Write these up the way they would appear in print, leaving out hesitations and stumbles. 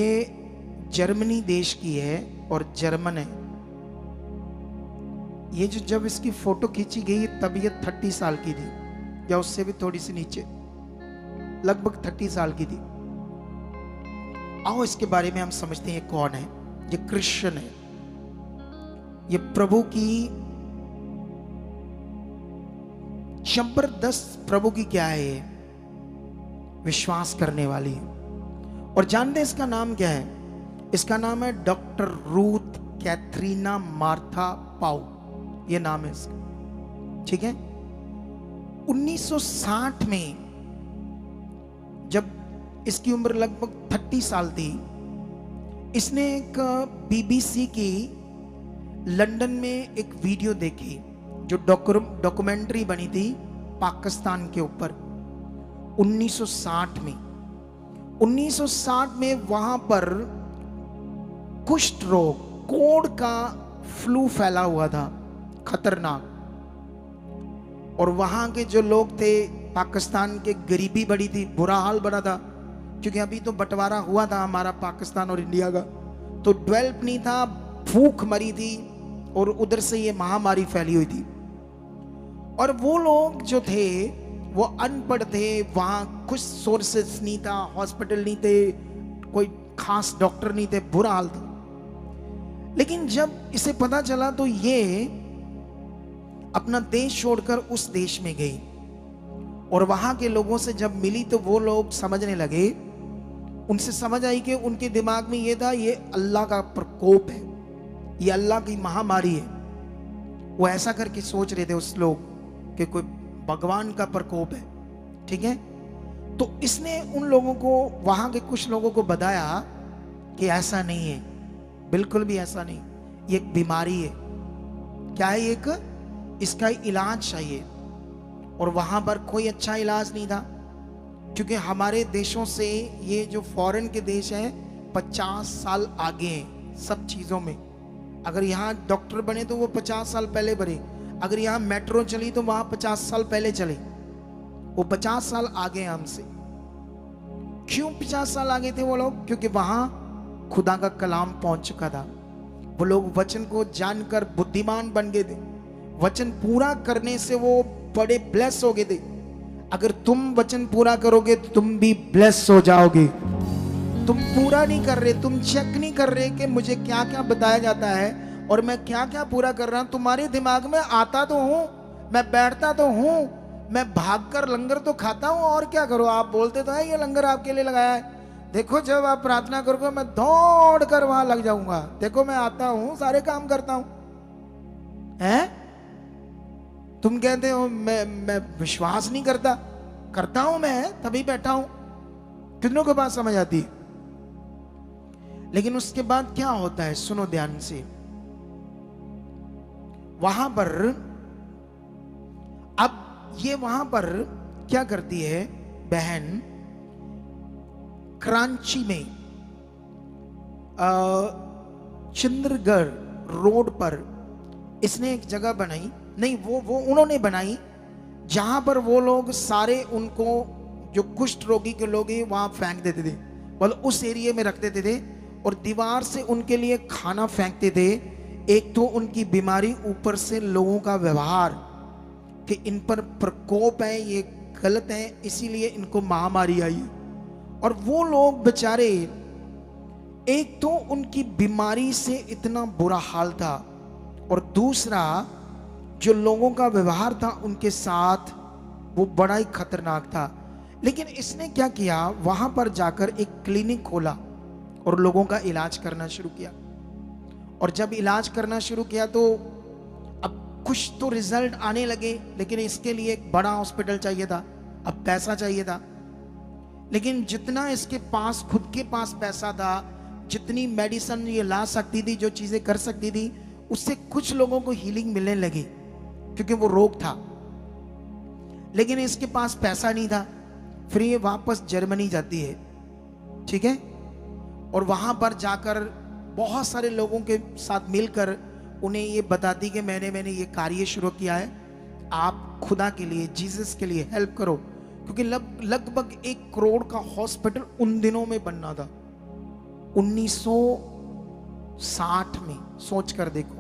ये जर्मनी देश की है और जर्मन है। ये जो जब इसकी फोटो खींची गई तब ये 30 साल की थी या उससे भी थोड़ी सी नीचे, लगभग 30 साल की थी। आओ इसके बारे में हम समझते हैं कौन है। ये क्रिश्चियन है, ये प्रभु की जबरदस्त, प्रभु की क्या है, ये विश्वास करने वाली है। और जानते हैं इसका नाम क्या है? इसका नाम है डॉक्टर रूथ कैथरीना मार्था पाउ, ये नाम है इसका। ठीक है। 1960 में जब इसकी उम्र लगभग 30 साल थी, इसने एक बीबीसी की लंदन में एक वीडियो देखी जो डॉक्यूमेंट्री बनी थी पाकिस्तान के ऊपर 1960 में। 1960 में वहां पर कुष्ठ रोग, कोढ़ का फ्लू फैला हुआ था, खतरनाक। और वहां के जो लोग थे, पाकिस्तान के गरीबी बड़ी थी, बुरा हाल बड़ा था, क्योंकि अभी तो बंटवारा हुआ था हमारा पाकिस्तान और इंडिया का, तो डेवलप नहीं था, भूख मरी थी और उधर से ये महामारी फैली हुई थी। और वो लोग जो थे वो अनपढ़ थे, वहां कुछ सोर्सेस नहीं था, हॉस्पिटल नहीं थे, कोई खास डॉक्टर नहीं थे, बुरा हाल था। लेकिन जब इसे पता चला तो ये अपना देश छोड़कर उस देश में गई और वहां के लोगों से जब मिली तो वो लोग समझने लगे, उनसे समझ आई कि उनके दिमाग में ये था ये अल्लाह का प्रकोप है, ये अल्लाह की महामारी है। वो ऐसा करके सोच रहे थे उस लोग कि कोई भगवान का प्रकोप है। ठीक है। तो इसने उन लोगों को, वहां के कुछ लोगों को बताया कि ऐसा नहीं है, बिल्कुल भी ऐसा नहीं, ये एक बीमारी है। क्या है? एक इसका इलाज चाहिए। और वहां पर कोई अच्छा इलाज नहीं था, क्योंकि हमारे देशों से ये जो फॉरेन के देश हैं 50 साल आगे हैं सब चीजों में। अगर यहाँ डॉक्टर बने तो वो 50 साल पहले बने, अगर यहाँ मेट्रो चली तो वहां 50 साल पहले चले। वो 50 साल आगे हैं हमसे। क्यों 50 साल आगे थे वो लोग? क्योंकि वहां खुदा का कलाम पहुंच चुका था। वो लोग वचन को जानकर बुद्धिमान बन गए थे, वचन पूरा करने से वो बड़े ब्लेस हो गए थे। अगर तुम वचन पूरा करोगे तो तुम भी ब्लेस हो जाओगे। तुम पूरा नहीं कर रहे, तुम चेक नहीं कर रहे कि मुझे क्या क्या बताया जाता है और मैं क्या क्या पूरा कर रहा हूं। तुम्हारे दिमाग में आता तो हूं, मैं बैठता तो हूं, मैं भागकर लंगर तो खाता हूं, और क्या करो? आप बोलते तो है ये लंगर आपके लिए लगाया है। देखो जब आप प्रार्थना करोगे मैं दौड़ कर वहां लग जाऊंगा। देखो मैं आता हूं, सारे काम करता हूं। हैं? तुम कहते हो मैं विश्वास नहीं करता, करता हूं, मैं तभी बैठा हूं। कितनों के पास समझ आती है? लेकिन उसके बाद क्या होता है, सुनो ध्यान से। वहां पर अब ये वहां पर क्या करती है बहन, कराची में चंद्रगढ़ रोड पर इसने एक जगह बनाई, नहीं वो उन्होंने बनाई, जहां पर वो लोग सारे उनको जो कुष्ठ रोगी के लोग हैं वहां फेंक देते थे, मतलब उस एरिया में रख देते थे और दीवार से उनके लिए खाना फेंकते थे। एक तो उनकी बीमारी, ऊपर से लोगों का व्यवहार कि इन पर प्रकोप है, ये गलत है, इसीलिए इनको महामारी आई है। और वो लोग बेचारे, एक तो उनकी बीमारी से इतना बुरा हाल था और दूसरा जो लोगों का व्यवहार था उनके साथ वो बड़ा ही खतरनाक था। लेकिन इसने क्या किया, वहां पर जाकर एक क्लिनिक खोला और लोगों का इलाज करना शुरू किया। और जब इलाज करना शुरू किया तो अब कुछ तो रिजल्ट आने लगे, लेकिन इसके लिए एक बड़ा हॉस्पिटल चाहिए था, अब पैसा चाहिए था। लेकिन जितना इसके पास, खुद के पास पैसा था, जितनी मेडिसिन ये ला सकती थी, जो चीजें कर सकती थी, उससे कुछ लोगों को हीलिंग मिलने लगी क्योंकि वो रोग था। लेकिन इसके पास पैसा नहीं था, फिर ये वापस जर्मनी जाती है। ठीक है। और वहां पर जाकर बहुत सारे लोगों के साथ मिलकर उन्हें ये बताती कि मैंने ये कार्य शुरू किया है, आप खुदा के लिए, जीसस के लिए हेल्प करो, क्योंकि लगभग 1 करोड़ का हॉस्पिटल उन दिनों में बनना था। 1960 में, सोच कर देखो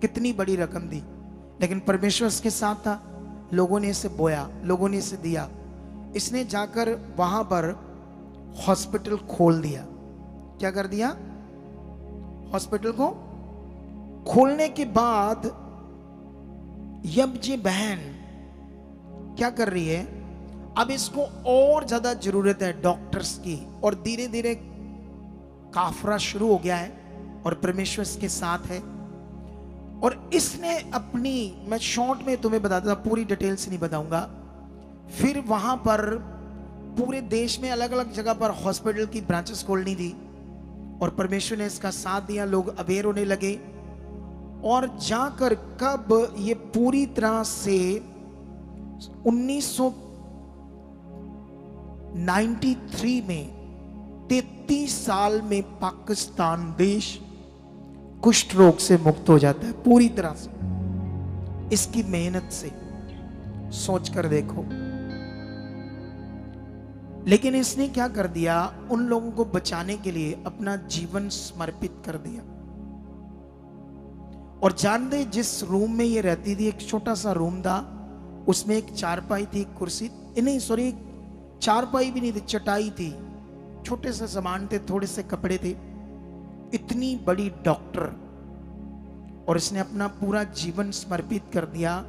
कितनी बड़ी रकम दी, लेकिन परमेश्वर इसके साथ था। लोगों ने इसे बोया, लोगों ने इसे दिया। इसने जाकर वहां पर हॉस्पिटल खोल दिया। क्या कर दिया? हॉस्पिटल को खोलने के बाद अब ये बहन क्या कर रही है, अब इसको और ज्यादा जरूरत है डॉक्टर्स की, और धीरे धीरे काफरा शुरू हो गया है और परमेश्वर इसके साथ है। और इसने अपनी, मैं शॉर्ट में तुम्हें बताता हूं, पूरी डिटेल से नहीं बताऊंगा। फिर वहां पर पूरे देश में अलग अलग जगह पर हॉस्पिटल की ब्रांचेस खोलनी थी और परमेश्वर ने इसका साथ दिया। लोग अवेयर होने लगे और जाकर कब ये पूरी तरह से 1993 में 33 साल में पाकिस्तान देश कुष्ठ रोग से मुक्त हो जाता है पूरी तरह से, इसकी मेहनत से। सोच कर देखो। लेकिन इसने क्या कर दिया, उन लोगों को बचाने के लिए अपना जीवन समर्पित कर दिया। और जानते, जिस रूम में ये रहती थी, एक छोटा सा रूम था, उसमें एक चारपाई थी, एक कुर्सी नहीं, सॉरी, चारपाई भी नहीं थी, चटाई थी, छोटे से सामान थे, थोड़े से कपड़े थे। इतनी बड़ी डॉक्टर, और इसने अपना पूरा जीवन समर्पित कर दिया,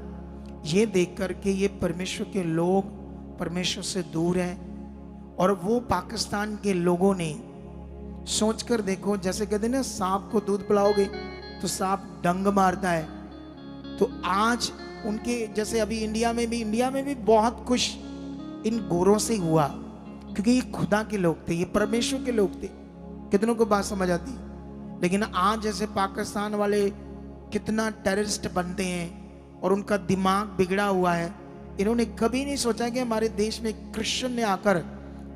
ये देख करके ये परमेश्वर के लोग परमेश्वर से दूर हैं। और वो पाकिस्तान के लोगों ने, सोचकर देखो, जैसे कहते ना सांप को दूध पिलाओगे तो सांप डंग मारता है, तो आज उनके जैसे अभी इंडिया में भी बहुत कुछ इन गोरों से हुआ, क्योंकि ये खुदा के लोग थे, ये परमेश्वर के लोग थे। कितनों को बात समझ आती? लेकिन आज जैसे पाकिस्तान वाले कितना टेररिस्ट बनते हैं और उनका दिमाग बिगड़ा हुआ है, इन्होंने कभी नहीं सोचा कि हमारे देश में क्रिश्चियन ने आकर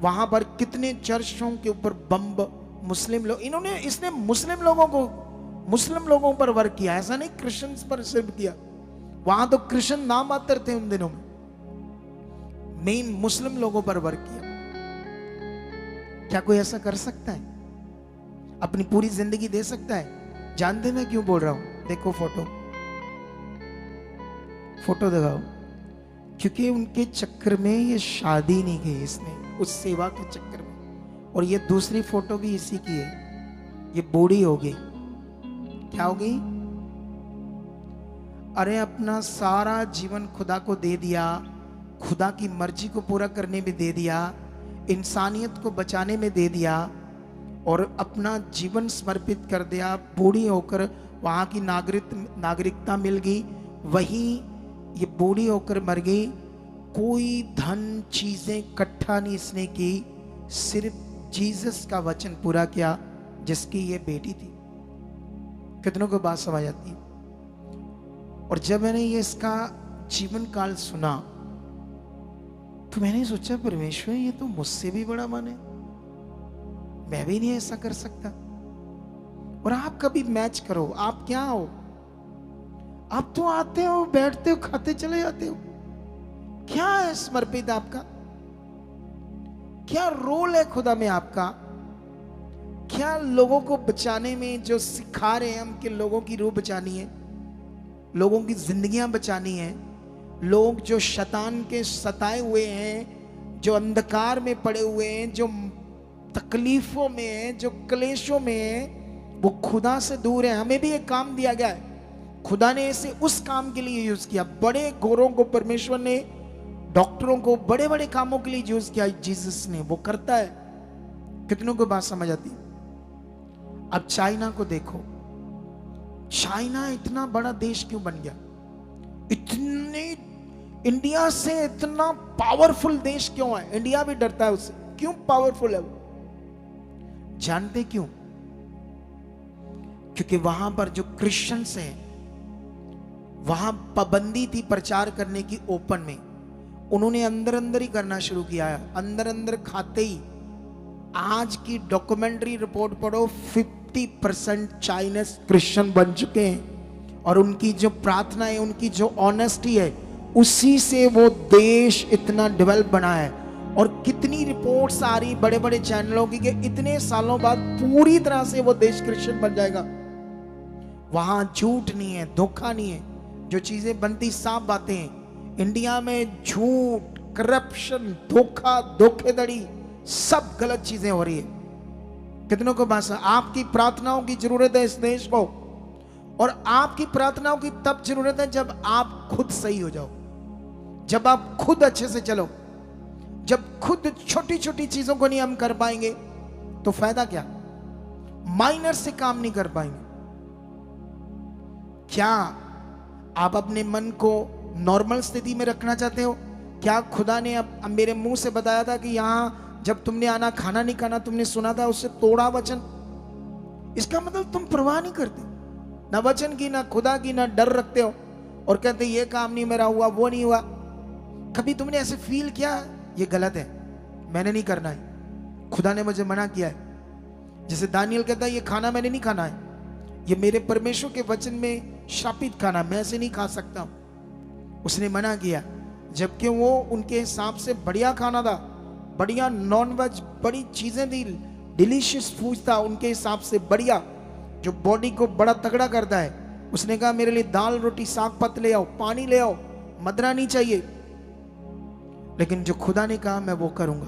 वहां पर कितने चर्चों के ऊपर बम, मुस्लिम लोग, इसने मुस्लिम लोगों पर वर्क किया, ऐसा नहीं क्रिश्चियंस पर सिर्फ किया। वहां तो क्रिश्चियन नाम मात्र थे उन दिनों में, मेन मुस्लिम लोगों पर वर्क किया। क्या कोई ऐसा कर सकता है? अपनी पूरी जिंदगी दे सकता है? जानते मैं क्यों बोल रहा हूं? देखो फोटो दिखाओ। क्योंकि उनके चक्कर में ये शादी नहीं की इसने, उस सेवा के चक्कर में। और ये दूसरी फोटो भी इसी की है। ये बूढ़ी हो गई। क्या हो गई? अरे अपना सारा जीवन खुदा को दे दिया, खुदा की मर्जी को पूरा करने में दे दिया, इंसानियत को बचाने में दे दिया, और अपना जीवन समर्पित कर दिया। बूढ़ी होकर वहां की नागरिकता मिल गई, वहीं ये बूढ़ी होकर मर गई। कोई धन चीजें इकट्ठा नहीं इसने की, सिर्फ जीसस का वचन पूरा किया, जिसकी ये बेटी थी। कितनों को बात समझ आती है? और जब मैंने ये इसका जीवन काल सुना तो मैंने सोचा, परमेश्वर ये तो मुझसे भी बड़ा मन है, मैं भी नहीं ऐसा कर सकता। और आप कभी मैच करो, आप क्या हो? आप तो आते हो, बैठते हो, खाते चले जाते हो। क्या है समर्पित आपका? क्या रोल है खुदा में आपका? क्या लोगों को बचाने में जो सिखा रहे हैं हम कि लोगों की रूह बचानी है, लोगों की जिंदगियां बचानी है, लोग जो शैतान के सताए हुए हैं, जो अंधकार में पड़े हुए हैं, जो तकलीफों में हैं, जो क्लेशों में हैं, वो खुदा से दूर है। हमें भी एक काम दिया गया है, खुदा ने इसे उस काम के लिए यूज किया। बड़े गोरों को परमेश्वर ने, डॉक्टरों को बड़े बड़े कामों के लिए यूज किया जीसस ने, वो करता है। कितनों को बात समझ आती? अब चाइना को देखो, चाइना इतना बड़ा देश क्यों बन गया? इतने इंडिया से इतना पावरफुल देश क्यों है? इंडिया भी डरता है उससे। क्यों पावरफुल है वो? जानते क्यों? क्योंकि वहां पर जो क्रिश्चियंस हैं, वहां पाबंदी थी प्रचार करने की ओपन में। उन्होंने अंदर अंदर ही करना शुरू किया है, अंदर अंदर खाते ही। आज की डॉक्यूमेंट्री रिपोर्ट पढ़ो, 50% चाइनीज क्रिश्चियन बन चुके हैं। और उनकी जो प्रार्थना है, उनकी जो ऑनेस्टी है, उसी से वो देश इतना डेवलप बना है। और कितनी रिपोर्ट्स आ रही बड़े बड़े चैनलों की कि इतने सालों बाद पूरी तरह से वो देश क्रिश्चियन बन जाएगा। वहां झूठ नहीं है, धोखा नहीं है, जो चीजें बनती साफ बातें हैं। इंडिया में झूठ, करप्शन, धोखा, धोखेधड़ी, सब गलत चीजें हो रही है। कितनों को बात, आपकी प्रार्थनाओं की जरूरत है इस देश को, और आपकी प्रार्थनाओं की तब जरूरत है जब आप खुद सही हो जाओ, जब आप खुद अच्छे से चलो। जब खुद छोटी छोटी चीजों को नहीं हम कर पाएंगे तो फायदा क्या? माइनर से काम नहीं कर पाएंगे। क्या आप अपने मन को नॉर्मल स्थिति में रखना चाहते हो? क्या खुदा ने अब मेरे मुंह से बताया था कि यहां जब तुमने आना खाना नहीं खाना, तुमने सुना था उससे तोड़ा वचन? इसका मतलब तुम परवाह नहीं करते, ना वचन की, ना खुदा की, ना डर रखते हो, और कहते ये काम नहीं मेरा हुआ, वो नहीं हुआ। कभी तुमने ऐसे फील किया ये गलत है, मैंने नहीं करना है, खुदा ने मुझे मना किया है? जैसे दानियल कहता है ये खाना मैंने नहीं खाना है, ये मेरे परमेश्वर के वचन में शापित खाना, मैं ऐसे नहीं खा सकता। उसने मना किया, जबकि वो उनके हिसाब से बढ़िया खाना था, बढ़िया नॉन वेज, बड़ी चीजें थी, डिलीशियस फूड था उनके हिसाब से बढ़िया, जो बॉडी को बड़ा तगड़ा करता है। उसने कहा मेरे लिए दाल रोटी साग पत्त ले आओ, पानी ले आओ, मदरा नहीं चाहिए। लेकिन जो खुदा ने कहा मैं वो करूंगा।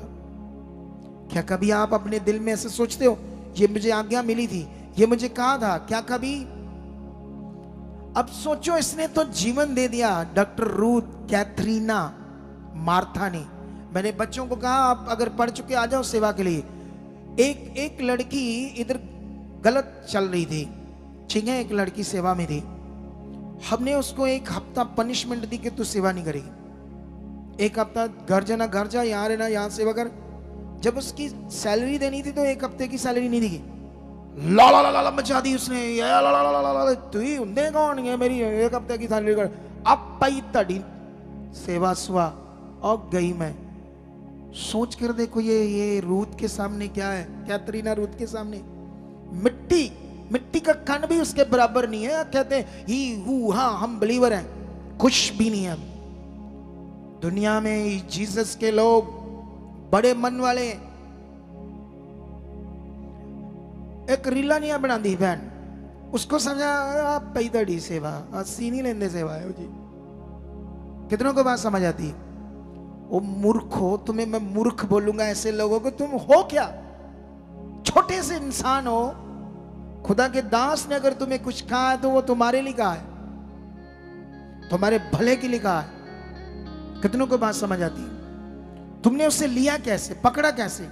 क्या कभी आप अपने दिल में ऐसे सोचते हो ये मुझे आज्ञा मिली थी, ये मुझे कहा था? क्या कभी अब सोचो, इसने तो जीवन दे दिया। डॉक्टर रूथ कैथरीना मार्था ने, मैंने बच्चों को कहा आप अगर पढ़ चुके आ जाओ सेवा के लिए। एक लड़की इधर गलत चल रही थी, ठीक है, एक लड़की सेवा में थी। हमने उसको एक हफ्ता पनिशमेंट दी कि तू सेवा नहीं करेगी, एक हफ्ता घर जाना, घर जा, यहाँ रहना, यहाँ सेवा कर। जब उसकी सैलरी देनी थी तो एक हफ्ते की सैलरी नहीं दी, ला ला ला ला मचा दी उसने, ला ला ला ला ला, तू ही उन्दे कौन है मेरी एक हफ्ते की सैलरी कर। अब पाई तड़ी सेवा सुआ और गई। मैं सोच कर देखो ये रूथ के सामने क्या है, कैथरीना रूथ के सामने मिट्टी का कण भी उसके बराबर नहीं है। कहते हैं ही हु हाँ हम बिलीवर हैं, कुछ भी नहीं है। दुनिया में जीसस के लोग बड़े मन वाले, एक रीला नहीं बना दी बहन, उसको समझा आप पैदड़ी सेवा, सी नहीं लेंदे सेवा है जी। कितनों को बात समझ आती? वो मूर्ख हो, तुम्हें मैं मूर्ख बोलूंगा ऐसे लोगों को। तुम हो क्या? छोटे से इंसान हो, खुदा के दास ने अगर तुम्हें कुछ कहा है तो वो तुम्हारे लिए कहा है, तुम्हारे भले के लिए कहा है। कितनों को बात समझ आती? तुमने उसे लिया कैसे, पकड़ा कैसे?